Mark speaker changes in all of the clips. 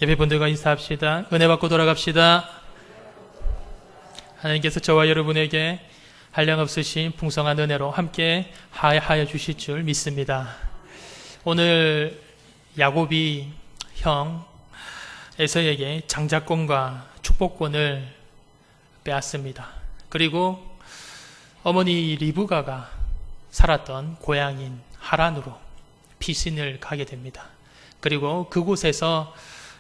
Speaker 1: 예배분들과 인사합시다. 은혜 받고 돌아갑시다. 하나님께서 저와 여러분에게 한량없으신 풍성한 은혜로 함께 하여 주실 줄 믿습니다. 오늘 야곱이 형 에서에게 장자권과 축복권을 빼앗습니다. 그리고 어머니 리브가가 살았던 고향인 하란으로 피신을 가게 됩니다. 그리고 그곳에서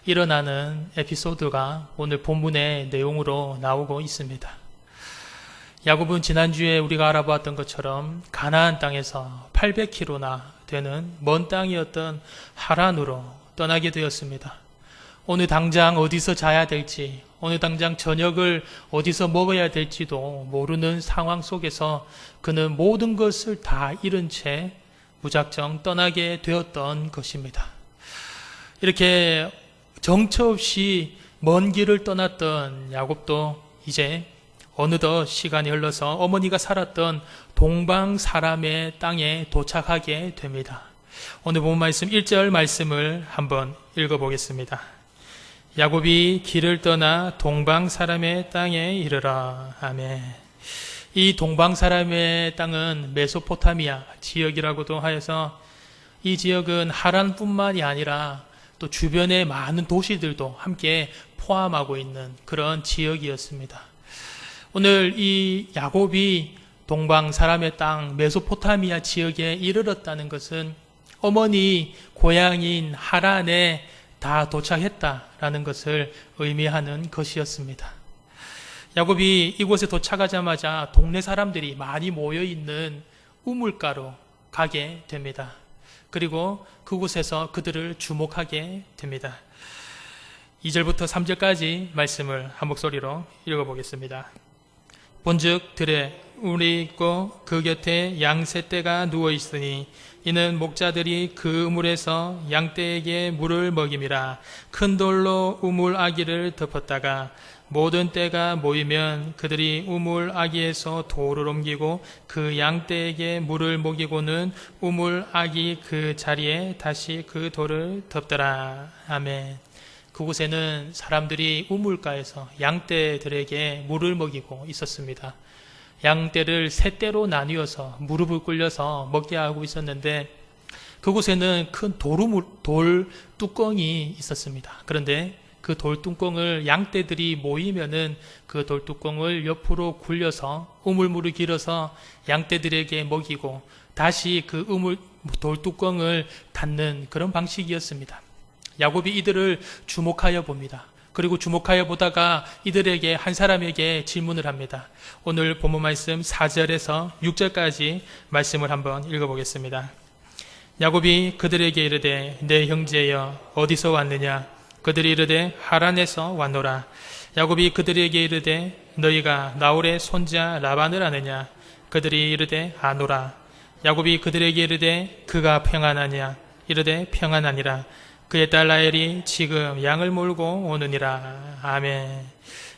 Speaker 1: 일어나는 에피소드가 오늘 본문의 내용으로 나오고 있습니다. 야곱은 지난주에 우리가 알아보았던 것처럼 가나안 땅에서 800km나 되는 먼 땅이었던 하란으로 떠나게 되었습니다. 오늘 당장 어디서 자야 될지, 오늘 당장 저녁을 어디서 먹어야 될지도 모르는 상황 속에서 그는 모든 것을 다 잃은 채 무작정 떠나게 되었던 것입니다. 이렇게 정처 없이 먼 길을 떠났던 야곱도 이제 어느덧 시간이 흘러서 어머니가 살았던 동방 사람의 땅에 도착하게 됩니다. 오늘 본 말씀 1절 말씀을 한번 읽어보겠습니다. 야곱이 길을 떠나 동방 사람의 땅에 이르러. 아멘. 이 동방 사람의 땅은 메소포타미아 지역이라고도 하여서 이 지역은 하란뿐만이 아니라 또 주변의 많은 도시들도 함께 포함하고 있는 그런 지역이었습니다. 오늘 이 야곱이 동방 사람의 땅 메소포타미아 지역에 이르렀다는 것은 어머니 고향인 하란에 다 도착했다라는 것을 의미하는 것이었습니다. 야곱이 이곳에 도착하자마자 동네 사람들이 많이 모여있는 우물가로 가게 됩니다. 그리고 그곳에서 그들을 주목하게 됩니다. 2절부터 3절까지 말씀을 한 목소리로 읽어보겠습니다. 본즉 들에 우물이 있고 그 곁에 양세 떼가 누워있으니 이는 목자들이 그 우물에서 양떼에게 물을 먹임이라. 큰 돌로 우물 아기를 덮었다가 모든 떼가 모이면 그들이 우물 아기에서 돌을 옮기고 그 양떼에게 물을 먹이고는 우물 아기 그 자리에 다시 그 돌을 덮더라. 아멘. 그곳에는 사람들이 우물가에서 양떼들에게 물을 먹이고 있었습니다. 양떼를 세 떼로 나뉘어서 무릎을 꿇려서 먹게 하고 있었는데 그곳에는 큰 돌 뚜껑이 있었습니다. 그런데 그 돌뚜껑을 양떼들이 모이면은 그 돌뚜껑을 옆으로 굴려서 우물물을 길어서 양떼들에게 먹이고 다시 그 돌뚜껑을 닫는 그런 방식이었습니다. 야곱이 이들을 주목하여 봅니다. 그리고 주목하여 보다가 이들에게 한 사람에게 질문을 합니다. 오늘 본문 말씀 4절에서 6절까지 말씀을 한번 읽어보겠습니다. 야곱이 그들에게 이르되 내 형제여 어디서 왔느냐? 그들이 이르되 하란에서 왔노라. 야곱이 그들에게 이르되 너희가 나홀의 손자 라반을 아느냐? 그들이 이르되 아노라. 야곱이 그들에게 이르되 그가 평안하냐? 이르되 평안하니라. 그의 딸 라헬이 지금 양을 몰고 오느니라. 아멘.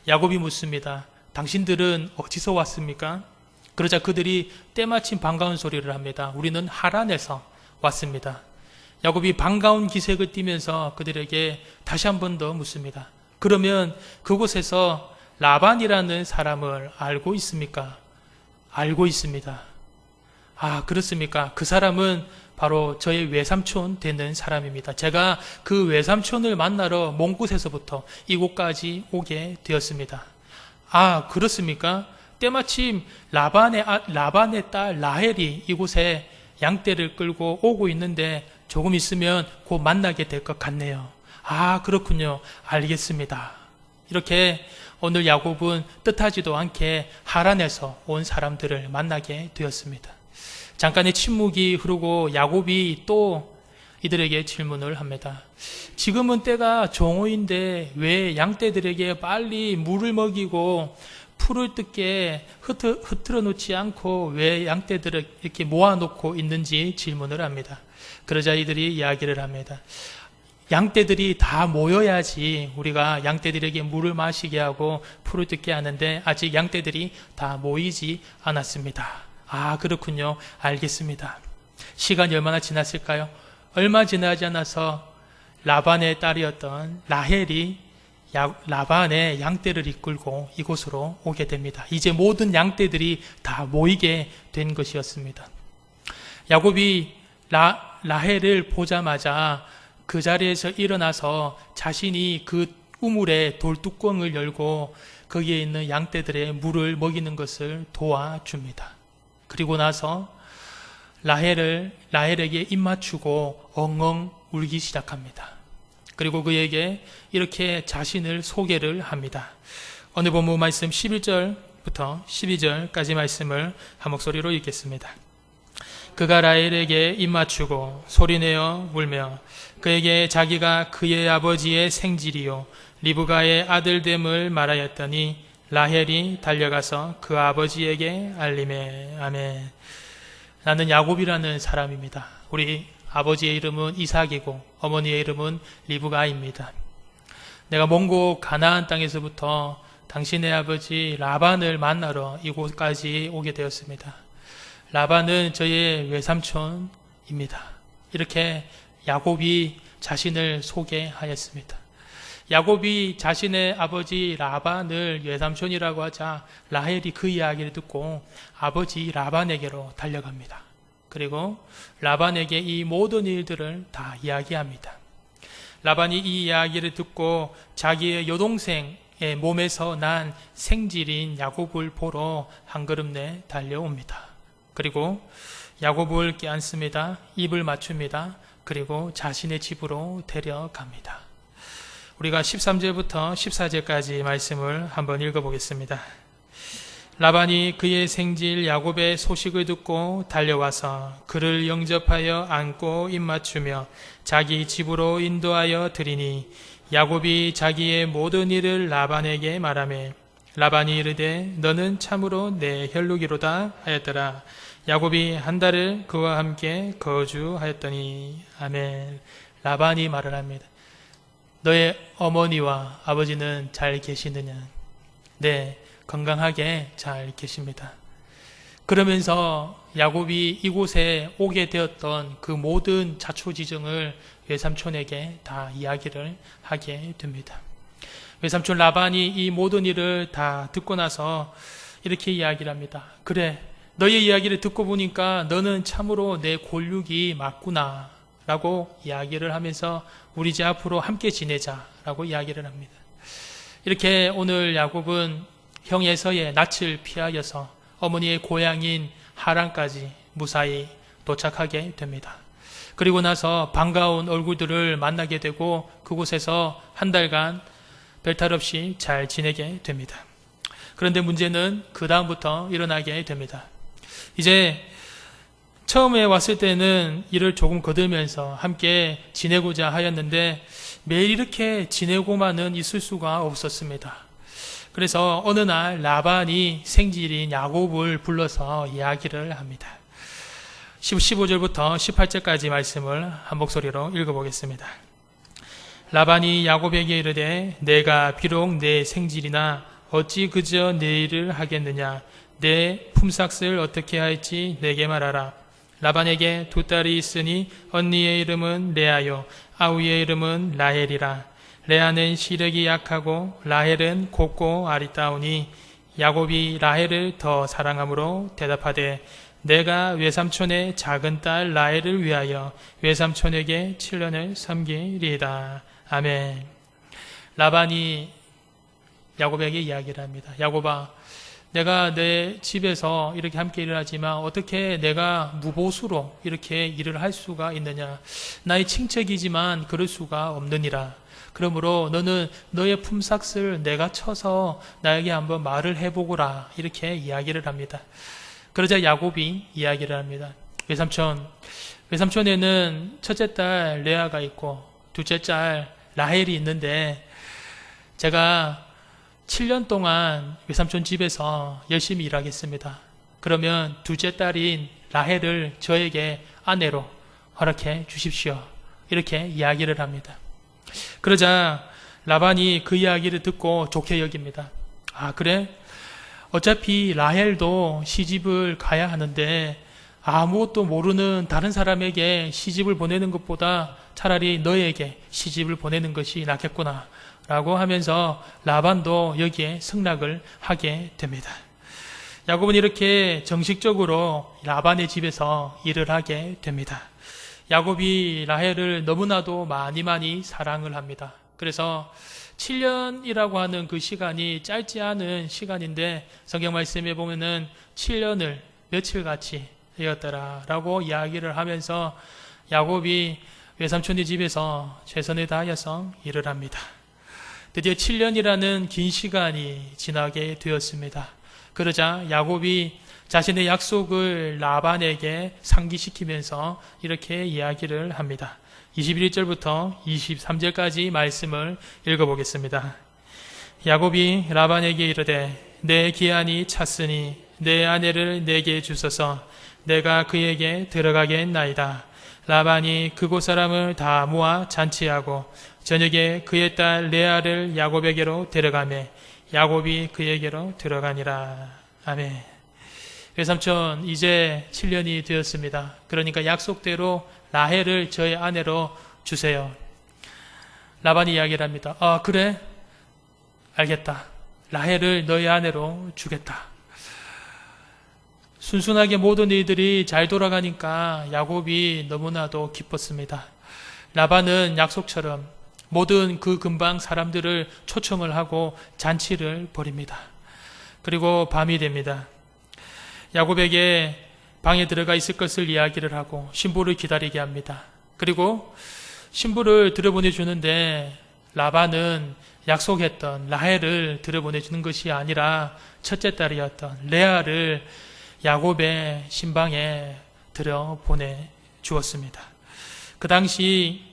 Speaker 1: 야곱이 묻습니다. 당신들은 어디서 왔습니까? 그러자 그들이 때마침 반가운 소리를 합니다. 우리는 하란에서 왔습니다. 야곱이 반가운 기색을 띠면서 그들에게 다시 한 번 더 묻습니다. 그러면 그곳에서 라반이라는 사람을 알고 있습니까? 알고 있습니다. 아, 그렇습니까? 그 사람은 바로 저의 외삼촌 되는 사람입니다. 제가 그 외삼촌을 만나러 먼 곳에서부터 이곳까지 오게 되었습니다. 아, 그렇습니까? 때마침 라반의 딸 라헬이 이곳에 양떼를 끌고 오고 있는데 조금 있으면 곧 만나게 될 것 같네요. 아, 그렇군요. 알겠습니다. 이렇게 오늘 야곱은 뜻하지도 않게 하란에서 온 사람들을 만나게 되었습니다. 잠깐의 침묵이 흐르고 야곱이 또 이들에게 질문을 합니다. 지금은 때가 정오인데 왜 양떼들에게 빨리 물을 먹이고 풀을 뜯게 흐트러 놓지 않고 왜 양떼들을 이렇게 모아놓고 있는지 질문을 합니다. 그러자 이들이 이야기를 합니다. 양떼들이 다 모여야지 우리가 양떼들에게 물을 마시게 하고 풀을 뜯게 하는데 아직 양떼들이 다 모이지 않았습니다. 아, 그렇군요. 알겠습니다. 시간이 얼마나 지났을까요? 얼마 지나지 않아서 라반의 딸이었던 라헬이 라반의 양떼를 이끌고 이곳으로 오게 됩니다. 이제 모든 양떼들이 다 모이게 된 것이었습니다. 야곱이 라헬을 보자마자 그 자리에서 일어나서 자신이 그 우물의 돌뚜껑을 열고 거기에 있는 양떼들의 물을 먹이는 것을 도와줍니다. 그리고 나서 라헬에게 입맞추고 엉엉 울기 시작합니다. 그리고 그에게 이렇게 자신을 소개를 합니다. 오늘 본문 말씀 11절부터 12절까지 말씀을 한 목소리로 읽겠습니다. 그가 라헬에게 입맞추고 소리내어 울며 그에게 자기가 그의 아버지의 생질이요 리브가의 아들됨을 말하였더니 라헬이 달려가서 그 아버지에게 알림해. 아멘. 나는 야곱이라는 사람입니다. 우리 아버지의 이름은 이삭이고 어머니의 이름은 리브가입니다. 내가 먼 곳 가나안 땅에서부터 당신의 아버지 라반을 만나러 이곳까지 오게 되었습니다. 라반은 저의 외삼촌입니다. 이렇게 야곱이 자신을 소개하였습니다. 야곱이 자신의 아버지 라반을 외삼촌이라고 하자 라헬이 그 이야기를 듣고 아버지 라반에게로 달려갑니다. 그리고 라반에게 이 모든 일들을 다 이야기합니다. 라반이 이 이야기를 듣고 자기의 여동생의 몸에서 난 생질인 야곱을 보러 한 걸음 내 달려옵니다. 그리고 야곱을 껴안습니다. 입을 맞춥니다. 그리고 자신의 집으로 데려갑니다. 우리가 13절부터 14절까지 말씀을 한번 읽어보겠습니다. 라반이 그의 생질 야곱의 소식을 듣고 달려와서 그를 영접하여 안고 입맞추며 자기 집으로 인도하여 드리니 야곱이 자기의 모든 일을 라반에게 말하매 라반이 이르되 너는 참으로 내 혈육이로다 하였더라. 야곱이 한 달을 그와 함께 거주하였더니 아멘. 라반이 말을 합니다. 너의 어머니와 아버지는 잘 계시느냐? 네, 건강하게 잘 계십니다. 그러면서 야곱이 이곳에 오게 되었던 그 모든 자초지정을 외삼촌에게 다 이야기를 하게 됩니다. 외삼촌 라반이 이 모든 일을 다 듣고 나서 이렇게 이야기를 합니다. 그래, 너의 이야기를 듣고 보니까 너는 참으로 내 골육이 맞구나 라고 이야기를 하면서 우리 집 앞으로 함께 지내자 라고 이야기를 합니다. 이렇게 오늘 야곱은 형 에서의 낯을 피하여서 어머니의 고향인 하란까지 무사히 도착하게 됩니다. 그리고 나서 반가운 얼굴들을 만나게 되고 그곳에서 한 달간 별탈 없이 잘 지내게 됩니다. 그런데 문제는 그 다음부터 일어나게 됩니다. 이제 처음에 왔을 때는 일을 조금 거들면서 함께 지내고자 하였는데 매일 이렇게 지내고만은 있을 수가 없었습니다. 그래서 어느 날 라반이 생질인 야곱을 불러서 이야기를 합니다. 15절부터 18절까지 말씀을 한 목소리로 읽어보겠습니다. 라반이 야곱에게 이르되 내가 비록 내 생질이나 어찌 그저 내 일을 하겠느냐. 내 품삯을 어떻게 할지 내게 말하라. 라반에게 두 딸이 있으니 언니의 이름은 레아요 아우의 이름은 라헬이라. 레아는 시력이 약하고 라헬은 곱고 아리따우니 야곱이 라헬을 더 사랑함으로 대답하되 내가 외삼촌의 작은 딸 라헬을 위하여 외삼촌에게 7년을 섬기리이다. 아멘. 라반이 야곱에게 이야기를 합니다. 야곱아, 내가 내 집에서 이렇게 함께 일을 하지만 어떻게 내가 무보수로 이렇게 일을 할 수가 있느냐. 나의 친척이지만 그럴 수가 없느니라. 그러므로 너는 너의 품삯을 내가 쳐서 나에게 한번 말을 해보거라. 이렇게 이야기를 합니다. 그러자 야곱이 이야기를 합니다. 외삼촌에는 첫째 딸 레아가 있고 둘째 딸 라헬이 있는데 제가 7년 동안 외삼촌 집에서 열심히 일하겠습니다. 그러면 둘째 딸인 라헬을 저에게 아내로 허락해 주십시오. 이렇게 이야기를 합니다. 그러자 라반이 그 이야기를 듣고 좋게 여깁니다. 아, 그래? 어차피 라헬도 시집을 가야 하는데 아무것도 모르는 다른 사람에게 시집을 보내는 것보다 차라리 너에게 시집을 보내는 것이 낫겠구나 라고 하면서 라반도 여기에 승낙을 하게 됩니다. 야곱은 이렇게 정식적으로 라반의 집에서 일을 하게 됩니다. 야곱이 라헬을 너무나도 많이 사랑을 합니다. 그래서 7년이라고 하는 그 시간이 짧지 않은 시간인데 성경 말씀에 보면은 7년을 며칠같이 되었더라 라고 이야기를 하면서 야곱이 외삼촌의 집에서 최선을 다하여서 일을 합니다. 드디어 7년이라는 긴 시간이 지나게 되었습니다. 그러자 야곱이 자신의 약속을 라반에게 상기시키면서 이렇게 이야기를 합니다. 21절부터 23절까지 말씀을 읽어보겠습니다. 야곱이 라반에게 이르되 내 기한이 찼으니 내 아내를 내게 주소서 내가 그에게 들어가겠나이다. 라반이 그곳 사람을 다 모아 잔치하고 저녁에 그의 딸 레아를 야곱에게로 데려가매 야곱이 그에게로 들어가니라. 아멘. 외삼촌 이제 7년이 되었습니다. 그러니까 약속대로 라헬을 저의 아내로 주세요. 라반이 이야기를 합니다. 아 그래? 알겠다. 라헬을 너의 아내로 주겠다. 순순하게 모든 일들이 잘 돌아가니까 야곱이 너무나도 기뻤습니다. 라반은 약속처럼 모든 그 근방 사람들을 초청을 하고 잔치를 벌입니다. 그리고 밤이 됩니다. 야곱에게 방에 들어가 있을 것을 이야기를 하고 신부를 기다리게 합니다. 그리고 신부를 들여보내주는데 라반은 약속했던 라헬을 들여보내주는 것이 아니라 첫째 딸이었던 레아를 야곱의 신방에 들여보내주었습니다. 그 당시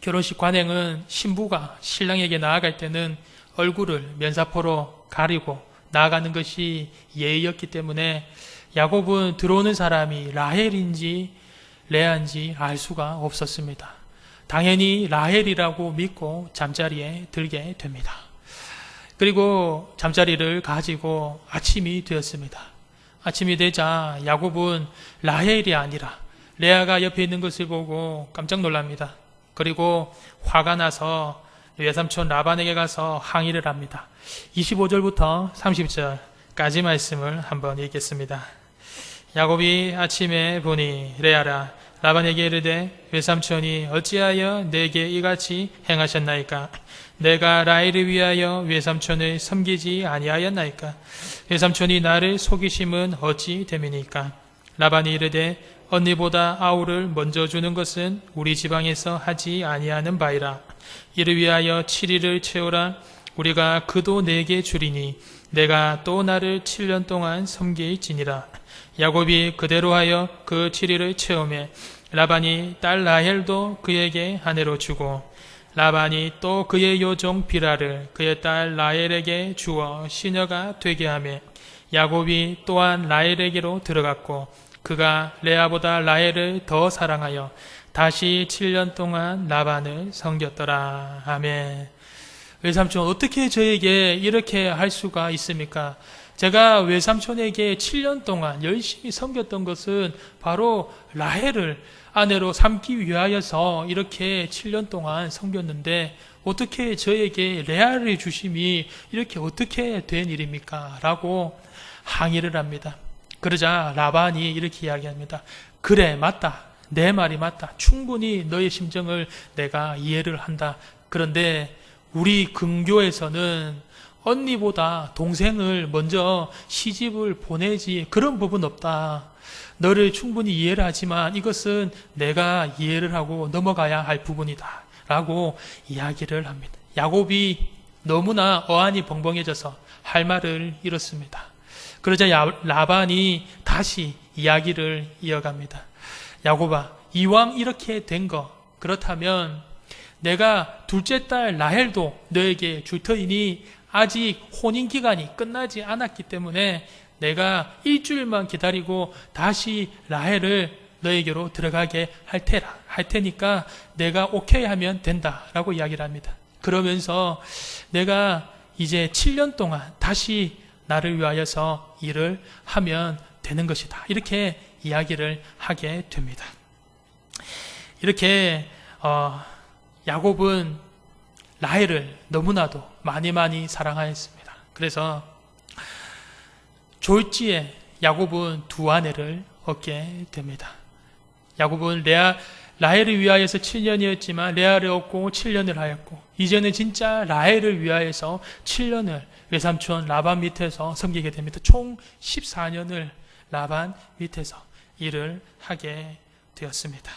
Speaker 1: 결혼식 관행은 신부가 신랑에게 나아갈 때는 얼굴을 면사포로 가리고 나아가는 것이 예의였기 때문에 야곱은 들어오는 사람이 라헬인지 레아인지 알 수가 없었습니다. 당연히 라헬이라고 믿고 잠자리에 들게 됩니다. 그리고 잠자리를 가지고 아침이 되었습니다. 아침이 되자 야곱은 라헬이 아니라 레아가 옆에 있는 것을 보고 깜짝 놀랍니다. 그리고 화가 나서 외삼촌 라반에게 가서 항의를 합니다. 25절부터 30절까지 말씀을 한번 읽겠습니다. 야곱이 아침에 보니 레아라 라반에게 이르되 외삼촌이 어찌하여 내게 이같이 행하셨나이까? 내가 라헬을 위하여 외삼촌을 섬기지 아니하였나이까? 외삼촌이 나를 속이심은 어찌 됨이니까? 라반이 이르되 언니보다 아우를 먼저 주는 것은 우리 지방에서 하지 아니하는 바이라. 이를 위하여 7일을 채우라. 우리가 그도 내게 주리니 내가 또 나를 7년 동안 섬길지니라. 야곱이 그대로 하여 그 7일을 채우매 라반이 딸 라헬도 그에게 아내로 주고 라반이 또 그의 요종 비라를 그의 딸 라헬에게 주어 시녀가 되게 하매 야곱이 또한 라헬에게로 들어갔고 그가 레아보다 라헬을 더 사랑하여 다시 7년 동안 라반을 섬겼더라. 아멘. 외삼촌 어떻게 저에게 이렇게 할 수가 있습니까? 제가 외삼촌에게 7년 동안 열심히 섬겼던 것은 바로 라헬을 아내로 삼기 위하여서 이렇게 7년 동안 섬겼는데 어떻게 저에게 레아를 주심이 이렇게 어떻게 된 일입니까? 라고 항의를 합니다. 그러자 라반이 이렇게 이야기합니다. 그래 맞다. 내 말이 맞다. 충분히 너의 심정을 내가 이해를 한다. 그런데 우리 근교에서는 언니보다 동생을 먼저 시집을 보내지 그런 법은 없다. 너를 충분히 이해를 하지만 이것은 내가 이해를 하고 넘어가야 할 부분이다. 라고 이야기를 합니다. 야곱이 너무나 어안이 벙벙해져서 할 말을 잃었습니다. 그러자 라반이 다시 이야기를 이어갑니다. 야곱아, 이왕 이렇게 된 거 그렇다면 내가 둘째 딸 라헬도 너에게 줄 터이니 아직 혼인기간이 끝나지 않았기 때문에 내가 일주일만 기다리고 다시 라헬을 너에게로 들어가게 할 테니까 내가 오케이 하면 된다라고 이야기를 합니다. 그러면서 내가 이제 7년 동안 다시 나를 위하여서 일을 하면 되는 것이다. 이렇게 이야기를 하게 됩니다. 이렇게 야곱은 라헬을 너무나도 많이 사랑하였습니다. 그래서 졸지에 야곱은 두 아내를 얻게 됩니다. 야곱은 라헬을 위하여서 7년이었지만 레아를 얻고 7년을 하였고, 이제는 진짜 라헬을 위하여서 7년을 외삼촌 라반 밑에서 섬기게 됩니다. 총 14년을 라반 밑에서 일을 하게 되었습니다.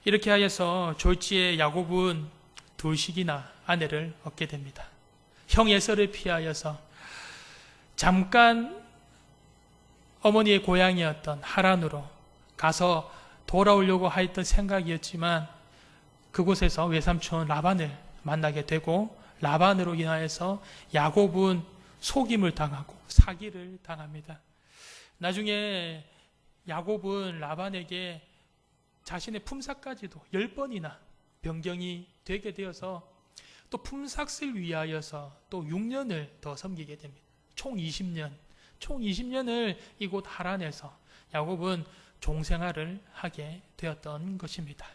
Speaker 1: 이렇게 하여서 졸지에 야곱은 둘씩이나 아내를 얻게 됩니다. 형 에서를 피하여서 잠깐 어머니의 고향이었던 하란으로 가서 돌아오려고 하였던 생각이었지만, 그곳에서 외삼촌 라반을 만나게 되고, 라반으로 인하여서 야곱은 속임을 당하고 사기를 당합니다. 나중에 야곱은 라반에게 자신의 품삯까지도 10번이나 변경이 되게 되어서 또 품삯을 위하여서 또 6년을 더 섬기게 됩니다. 총 20년을 이곳 하란에서 야곱은 종생활을 하게 되었던 것입니다.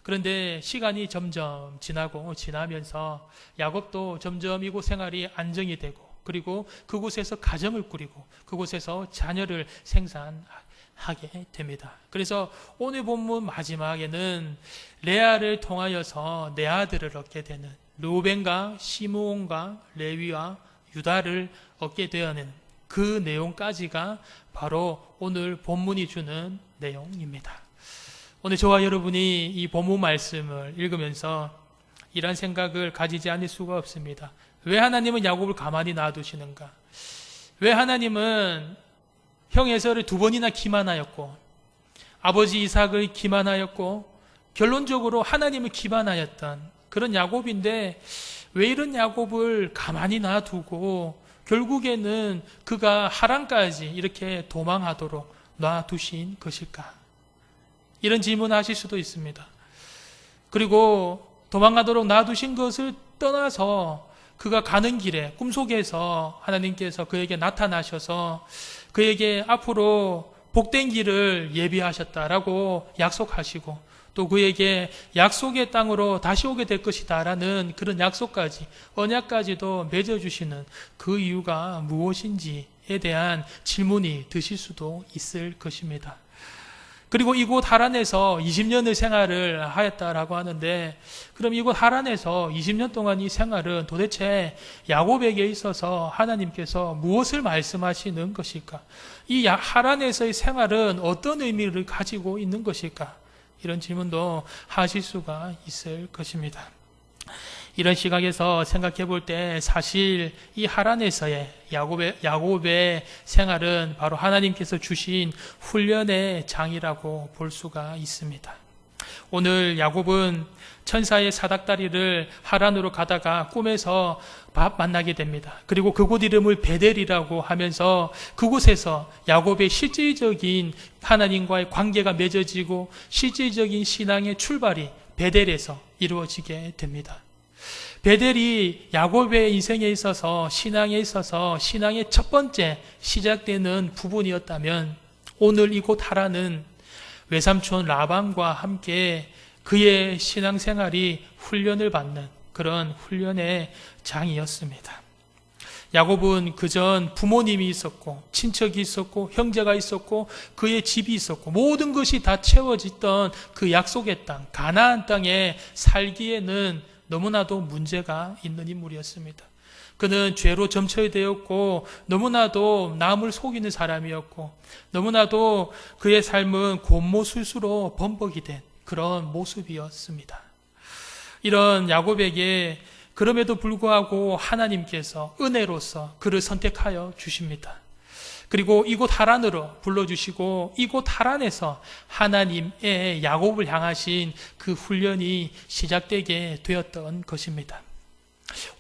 Speaker 1: 그런데 시간이 점점 지나면서 야곱도 점점 이곳 생활이 안정이 되고, 그리고 그곳에서 가정을 꾸리고 그곳에서 자녀를 생산하게 됩니다. 그래서 오늘 본문 마지막에는 레아를 통하여서 네 아들을 얻게 되는 르우벤과 시므온과 레위와 유다를 얻게 되는 그 내용까지가 바로 오늘 본문이 주는 내용입니다. 오늘 저와 여러분이 이 본문 말씀을 읽으면서 이런 생각을 가지지 않을 수가 없습니다. 왜 하나님은 야곱을 가만히 놔두시는가? 왜 하나님은 형 에서를 2번이나 기만하였고, 아버지 이삭을 기만하였고, 결론적으로 하나님을 기만하였던 그런 야곱인데, 왜 이런 야곱을 가만히 놔두고 결국에는 그가 하란까지 이렇게 도망하도록 놔두신 것일까? 이런 질문을 하실 수도 있습니다. 그리고 도망가도록 놔두신 것을 떠나서 그가 가는 길에 꿈속에서 하나님께서 그에게 나타나셔서 그에게 앞으로 복된 길을 예비하셨다라고 약속하시고, 또 그에게 약속의 땅으로 다시 오게 될 것이다라는 그런 약속까지, 언약까지도 맺어주시는 그 이유가 무엇인지에 대한 질문이 드실 수도 있을 것입니다. 그리고 이곳 하란에서 20년을 생활을 하였다라고 하는데, 그럼 이곳 하란에서 20년 동안 이 생활은 도대체 야곱에게 있어서 하나님께서 무엇을 말씀하시는 것일까? 이 하란에서의 생활은 어떤 의미를 가지고 있는 것일까? 이런 질문도 하실 수가 있을 것입니다. 이런 시각에서 생각해 볼 때 사실 이 하란에서의 야곱의 생활은 바로 하나님께서 주신 훈련의 장이라고 볼 수가 있습니다. 오늘 야곱은 천사의 사닥다리를 하란으로 가다가 꿈에서 만나게 됩니다. 그리고 그곳 이름을 베델이라고 하면서 그곳에서 야곱의 실질적인 하나님과의 관계가 맺어지고 실질적인 신앙의 출발이 베델에서 이루어지게 됩니다. 베델이 야곱의 인생에 있어서, 신앙에 있어서 신앙의 첫 번째 시작되는 부분이었다면, 오늘 이곳 하란은 외삼촌 라반과 함께 그의 신앙생활이 훈련을 받는 그런 훈련의 장이었습니다. 야곱은 그전 부모님이 있었고, 친척이 있었고, 형제가 있었고, 그의 집이 있었고, 모든 것이 다 채워졌던 그 약속의 땅, 가나안 땅에 살기에는 너무나도 문제가 있는 인물이었습니다. 그는 죄로 점철되었고, 너무나도 남을 속이는 사람이었고, 너무나도 그의 삶은 곤모술수로 범벅이 된 그런 모습이었습니다. 이런 야곱에게 그럼에도 불구하고 하나님께서 은혜로서 그를 선택하여 주십니다. 그리고 이곳 하란으로 불러주시고, 이곳 하란에서 하나님의 야곱을 향하신 그 훈련이 시작되게 되었던 것입니다.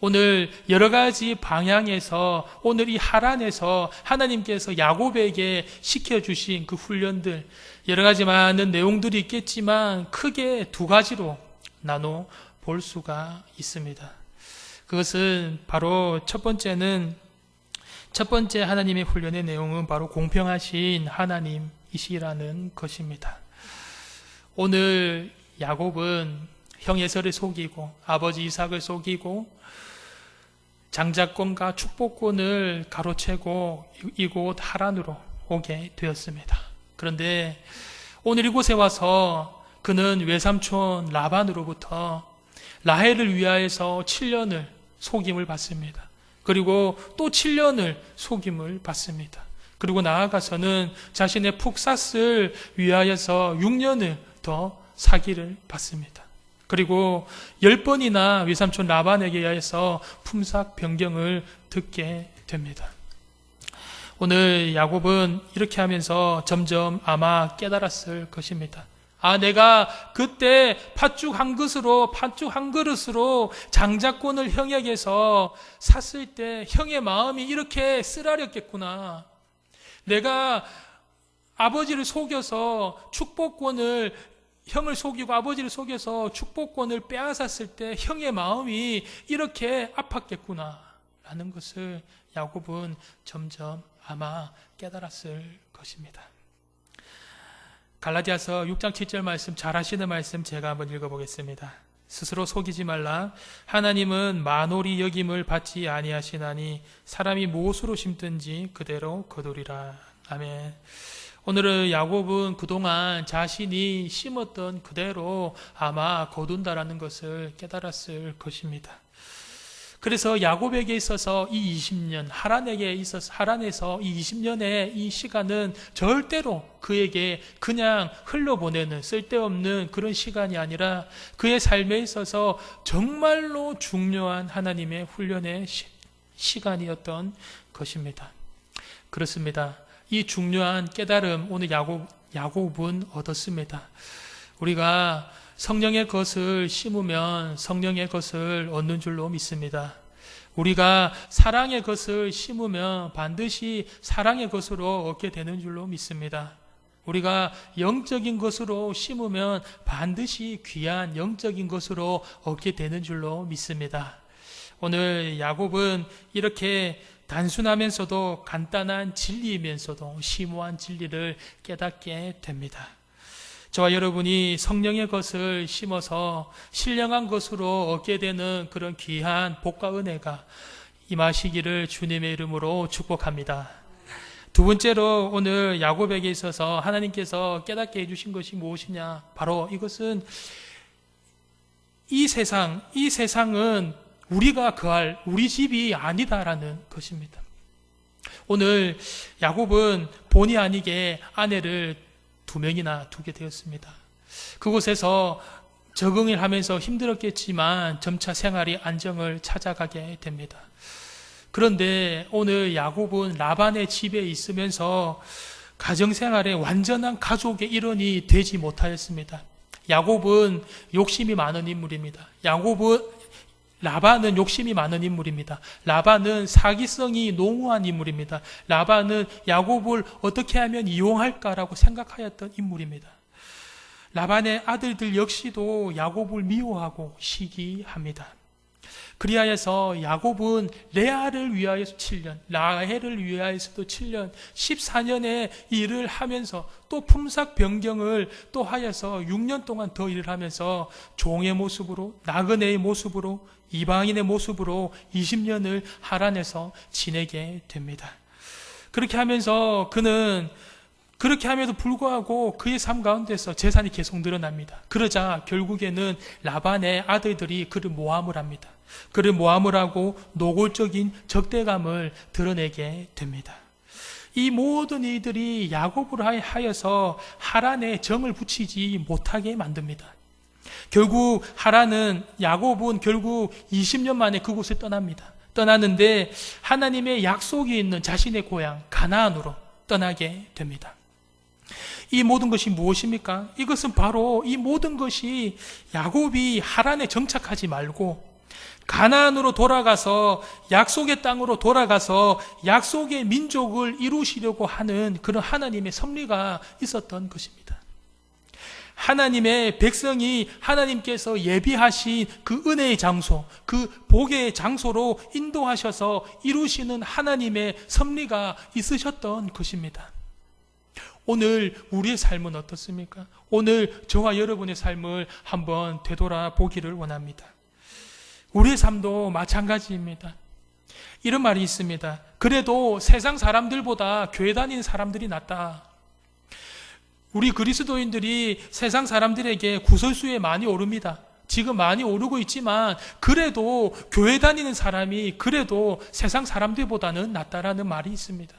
Speaker 1: 오늘 여러 가지 방향에서, 오늘 이 하란에서 하나님께서 야곱에게 시켜주신 그 훈련들, 여러 가지 많은 내용들이 있겠지만 크게 두 가지로 나눠 볼 수가 있습니다. 그것은 바로 첫 번째 하나님의 훈련의 내용은 바로 공평하신 하나님이십니다. 이시라는 것입니다. 오늘 야곱은 형 에서를 속이고 아버지 이삭을 속이고 장자권과 축복권을 가로채고 이곳 하란으로 오게 되었습니다. 그런데 오늘 이곳에 와서 그는 외삼촌 라반으로부터 라헬을 위하여서 7년을 속임을 받습니다. 그리고 또 7년을 속임을 받습니다. 그리고 나아가서는 자신의 푹삿을 위하여서 6년을 더 사기를 받습니다. 그리고 10번이나 외삼촌 라반에게 의해서 품삯 변경을 듣게 됩니다. 오늘 야곱은 이렇게 하면서 점점 아마 깨달았을 것입니다. 내가 그때 팥죽 한 그릇으로 장자권을 형에게서 샀을 때 형의 마음이 이렇게 쓰라렸겠구나. 내가 아버지를 속여서 형을 속이고 아버지를 속여서 축복권을 빼앗았을 때 형의 마음이 이렇게 아팠겠구나 라는 것을 야곱은 점점 아마 깨달았을 것입니다. 갈라디아서 6장 7절 말씀, 잘 아시는 말씀 제가 한번 읽어보겠습니다. 스스로 속이지 말라. 하나님은 만홀히 여김을 받지 아니하시나니 사람이 무엇으로 심든지 그대로 거두리라. 아멘. 오늘은 야곱은 그동안 자신이 심었던 그대로 아마 거둔다라는 것을 깨달았을 것입니다. 그래서 야곱에게 있어서 이 20년, 하란에서 이 20년의 이 시간은 절대로 그에게 그냥 흘러보내는 쓸데없는 그런 시간이 아니라 그의 삶에 있어서 정말로 중요한 하나님의 훈련의 시간이었던 것입니다. 그렇습니다. 이 중요한 깨달음 오늘 야곱은 얻었습니다. 우리가 성령의 것을 심으면 성령의 것을 얻는 줄로 믿습니다. 우리가 사랑의 것을 심으면 반드시 사랑의 것으로 얻게 되는 줄로 믿습니다. 우리가 영적인 것으로 심으면 반드시 귀한 영적인 것으로 얻게 되는 줄로 믿습니다. 오늘 야곱은 이렇게 단순하면서도 간단한 진리이면서도 심오한 진리를 깨닫게 됩니다. 저와 여러분이 성령의 것을 심어서 신령한 것으로 얻게 되는 그런 귀한 복과 은혜가 임하시기를 주님의 이름으로 축복합니다. 두 번째로 오늘 야곱에게 있어서 하나님께서 깨닫게 해주신 것이 무엇이냐? 바로 이것은 이 세상은 우리가 거할 우리 집이 아니다라는 것입니다. 오늘 야곱은 본의 아니게 아내를 2명이나 두게 되었습니다. 그곳에서 적응을 하면서 힘들었겠지만 점차 생활이 안정을 찾아가게 됩니다. 그런데 오늘 야곱은 라반의 집에 있으면서 가정생활에 완전한 가족의 일원이 되지 못하였습니다. 야곱은 욕심이 많은 인물입니다. 라반은 욕심이 많은 인물입니다. 라반은 사기성이 농후한 인물입니다. 라반은 야곱을 어떻게 하면 이용할까라고 생각하였던 인물입니다. 라반의 아들들 역시도 야곱을 미워하고 시기합니다. 그리하여서 야곱은 레아를 위하여서 7년, 라헬을 위하여서도 7년, 14년의 일을 하면서 또 품삯 변경을 또 하여서 6년 동안 더 일을 하면서 종의 모습으로, 나그네의 모습으로, 이방인의 모습으로 20년을 하란에서 지내게 됩니다. 그렇게 하면서 그렇게 함에도 불구하고 그의 삶 가운데서 재산이 계속 늘어납니다. 그러자 결국에는 라반의 아들들이 그를 모함을 합니다. 그를 모함을 하고 노골적인 적대감을 드러내게 됩니다. 이 모든 이들이 야곱을 하여서 하란에 정을 붙이지 못하게 만듭니다. 결국 야곱은 결국 20년 만에 그곳을 떠납니다. 떠나는데 하나님의 약속이 있는 자신의 고향 가나안으로 떠나게 됩니다. 이 모든 것이 무엇입니까? 이것은 바로 이 모든 것이 야곱이 하란에 정착하지 말고 가나안으로 돌아가서 약속의 땅으로 돌아가서 약속의 민족을 이루시려고 하는 그런 하나님의 섭리가 있었던 것입니다. 하나님의 백성이 하나님께서 예비하신 그 은혜의 장소, 그 복의 장소로 인도하셔서 이루시는 하나님의 섭리가 있으셨던 것입니다. 오늘 우리의 삶은 어떻습니까? 오늘 저와 여러분의 삶을 한번 되돌아보기를 원합니다. 우리의 삶도 마찬가지입니다. 이런 말이 있습니다. 그래도 세상 사람들보다 교회 다니는 사람들이 낫다. 우리 그리스도인들이 세상 사람들에게 구설수에 많이 오릅니다. 지금 많이 오르고 있지만 그래도 교회 다니는 사람이 그래도 세상 사람들보다는 낫다라는 말이 있습니다.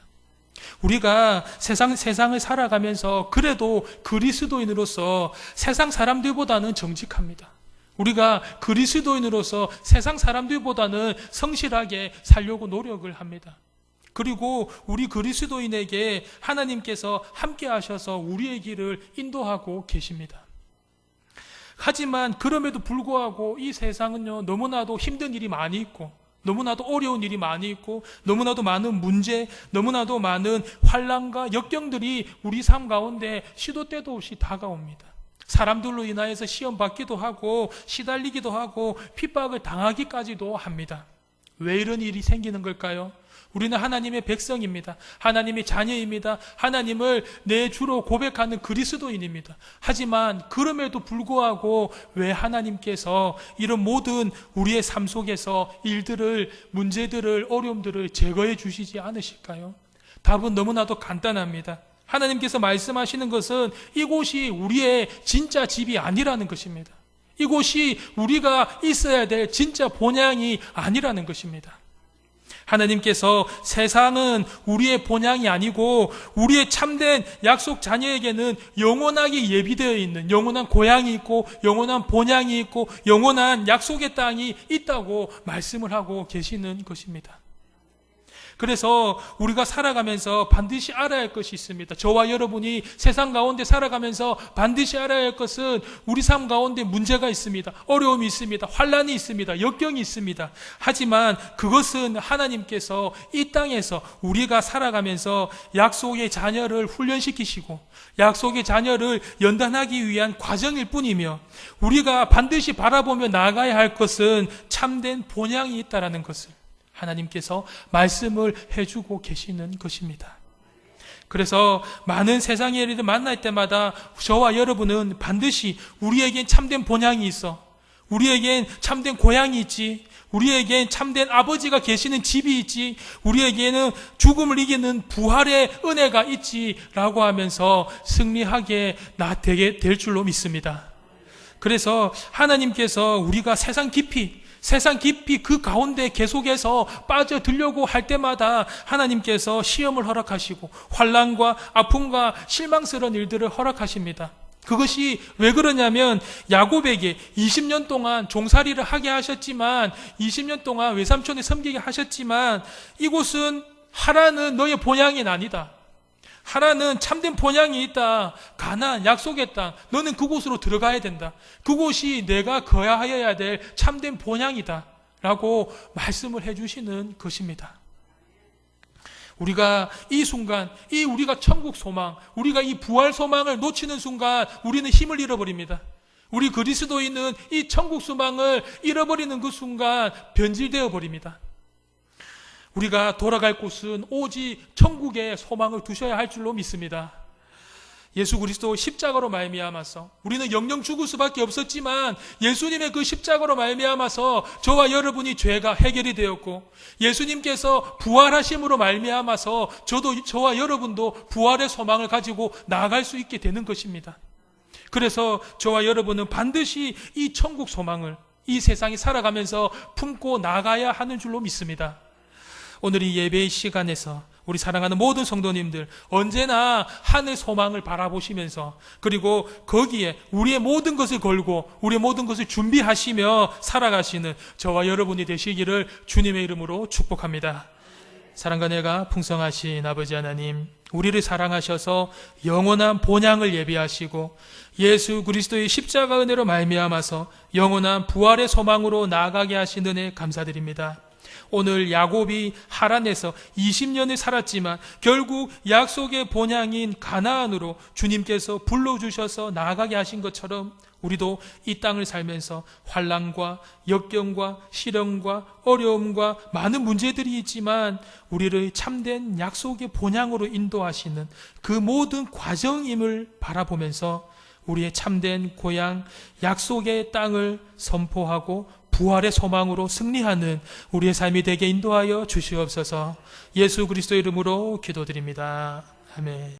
Speaker 1: 우리가 세상을 살아가면서 그래도 그리스도인으로서 세상 사람들보다는 정직합니다. 우리가 그리스도인으로서 세상 사람들보다는 성실하게 살려고 노력을 합니다. 그리고 우리 그리스도인에게 하나님께서 함께 하셔서 우리의 길을 인도하고 계십니다. 하지만 그럼에도 불구하고 이 세상은요, 너무나도 힘든 일이 많이 있고 너무나도 어려운 일이 많이 있고 너무나도 많은 문제, 너무나도 많은 환난과 역경들이 우리 삶 가운데 시도 때도 없이 다가옵니다. 사람들로 인하여서 시험 받기도 하고 시달리기도 하고 핍박을 당하기까지도 합니다. 왜 이런 일이 생기는 걸까요? 우리는 하나님의 백성입니다. 하나님의 자녀입니다. 하나님을 내 주로 고백하는 그리스도인입니다. 하지만 그럼에도 불구하고 왜 하나님께서 이런 모든 우리의 삶 속에서 일들을, 문제들을, 어려움들을 제거해 주시지 않으실까요? 답은 너무나도 간단합니다. 하나님께서 말씀하시는 것은 이곳이 우리의 진짜 집이 아니라는 것입니다. 이곳이 우리가 있어야 될 진짜 본향이 아니라는 것입니다. 하나님께서 세상은 우리의 본향이 아니고 우리의 참된 약속 자녀에게는 영원하게 예비되어 있는 영원한 고향이 있고 영원한 본향이 있고 영원한 약속의 땅이 있다고 말씀을 하고 계시는 것입니다. 그래서 우리가 살아가면서 반드시 알아야 할 것이 있습니다. 저와 여러분이 세상 가운데 살아가면서 반드시 알아야 할 것은 우리 삶 가운데 문제가 있습니다. 어려움이 있습니다. 환난이 있습니다. 역경이 있습니다. 하지만 그것은 하나님께서 이 땅에서 우리가 살아가면서 약속의 자녀를 훈련시키시고 약속의 자녀를 연단하기 위한 과정일 뿐이며 우리가 반드시 바라보며 나아가야 할 것은 참된 본향이 있다는 것을 하나님께서 말씀을 해주고 계시는 것입니다. 그래서 많은 세상의 일을 만날 때마다 저와 여러분은 반드시 우리에겐 참된 본향이 있어, 우리에겐 참된 고향이 있지, 우리에겐 참된 아버지가 계시는 집이 있지, 우리에게는 죽음을 이기는 부활의 은혜가 있지라고 하면서 승리하게 되게 될 줄로 믿습니다. 그래서 하나님께서 우리가 세상 깊이 그 가운데 계속해서 빠져들려고 할 때마다 하나님께서 시험을 허락하시고 환난과 아픔과 실망스러운 일들을 허락하십니다. 그것이 왜 그러냐면 야곱에게 20년 동안 종살이를 하게 하셨지만 20년 동안 외삼촌을 섬기게 하셨지만 이곳은 하라는 너의 본향이 아니다. 하나는 참된 본향이 있다. 가나안 약속의 땅. 너는 그곳으로 들어가야 된다. 그곳이 내가 거하여야 될 참된 본향이다. 라고 말씀을 해주시는 것입니다. 우리가 이 순간, 우리가 천국 소망, 우리가 이 부활 소망을 놓치는 순간 우리는 힘을 잃어버립니다. 우리 그리스도인은 이 천국 소망을 잃어버리는 그 순간 변질되어 버립니다. 우리가 돌아갈 곳은 오직 천국의 소망을 두셔야 할 줄로 믿습니다. 예수 그리스도 십자가로 말미암아서 우리는 영영 죽을 수밖에 없었지만 예수님의 그 십자가로 말미암아서 저와 여러분이 죄가 해결이 되었고 예수님께서 부활하심으로 말미암아서 저와 여러분도 부활의 소망을 가지고 나아갈 수 있게 되는 것입니다. 그래서 저와 여러분은 반드시 이 천국 소망을 이 세상에 살아가면서 품고 나가야 하는 줄로 믿습니다. 오늘 이 예배의 시간에서 우리 사랑하는 모든 성도님들 언제나 하늘 소망을 바라보시면서 그리고 거기에 우리의 모든 것을 걸고 우리의 모든 것을 준비하시며 살아가시는 저와 여러분이 되시기를 주님의 이름으로 축복합니다. 사랑과 은혜가 풍성하신 아버지 하나님, 우리를 사랑하셔서 영원한 본향을 예비하시고 예수 그리스도의 십자가 은혜로 말미암아서 영원한 부활의 소망으로 나아가게 하신 은혜 감사드립니다. 오늘 야곱이 하란에서 20년을 살았지만 결국 약속의 본향인 가나안으로 주님께서 불러주셔서 나아가게 하신 것처럼 우리도 이 땅을 살면서 환난과 역경과 시련과 어려움과 많은 문제들이 있지만 우리를 참된 약속의 본향으로 인도하시는 그 모든 과정임을 바라보면서 우리의 참된 고향 약속의 땅을 선포하고 부활의 소망으로 승리하는 우리의 삶이 되게 인도하여 주시옵소서. 예수 그리스도의 이름으로 기도드립니다. 아멘.